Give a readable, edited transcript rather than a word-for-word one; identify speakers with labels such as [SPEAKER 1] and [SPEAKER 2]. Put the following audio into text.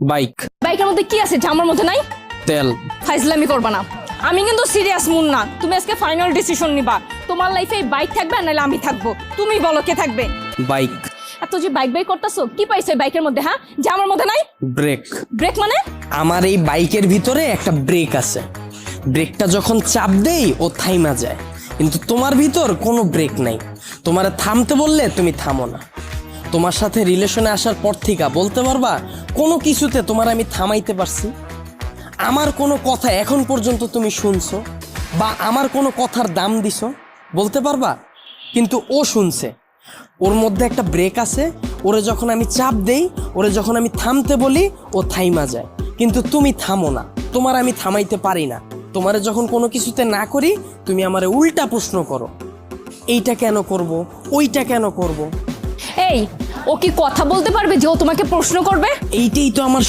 [SPEAKER 1] Bike.
[SPEAKER 2] বাইকের মধ্যে কি আছে জামার মধ্যে নাই?
[SPEAKER 1] তেল।
[SPEAKER 2] ফাইজলামি করবা না, আমি কিন্তু সিরিয়াস মুন্না। তুমি আজকে ফাইনাল ডিসিশন নিবা, তোমার লাইফে এই বাইক থাকবে নাহলে আমি থাকবো। তুমি বলো কে থাকবে?
[SPEAKER 1] বাইক।
[SPEAKER 2] এত যে বাইক বাইক করতেছো, কি পাইছো এই বাইকের মধ্যে? হ্যাঁ, জামার মধ্যে নাই?
[SPEAKER 1] ব্রেক।
[SPEAKER 2] ব্রেক মানে?
[SPEAKER 1] আমার এই বাইকের ভিতরে একটা ব্রেক আছে, ব্রেকটা যখন চাপ দেই ও থাইমা যায়, কিন্তু তোমার ভিতর কোনো ব্রেক নাই। তোমারে থামতে বললে তুমি থামো না। তোমার সাথে রিলেশনে আসার পর থেকে বলতে পারবা কোনো কিছুতে তোমার আমি থামাইতে পারছি? আমার কোনো কথা এখন পর্যন্ত তুমি শুনছো বা আমার কোনো কথার দাম দিছো বলতে পারবা? কিন্তু ও শুনছে, ওর মধ্যে একটা ব্রেক আছে, ওরে যখন আমি চাপ দেই, ওরে যখন আমি থামতে বলি ও থাইমা যায়, কিন্তু তুমি থামো না। তোমার আমি থামাইতে পারি না। তোমারে যখন কোনো কিছুতে না করি তুমি আমারে উল্টা প্রশ্ন করো, এইটা কেন করব, ওইটা কেন করব।
[SPEAKER 2] এই, ও কি কথা বলতে পারবে যে ও তোমাকে প্রশ্ন করবে?
[SPEAKER 1] এইটাই তো আমার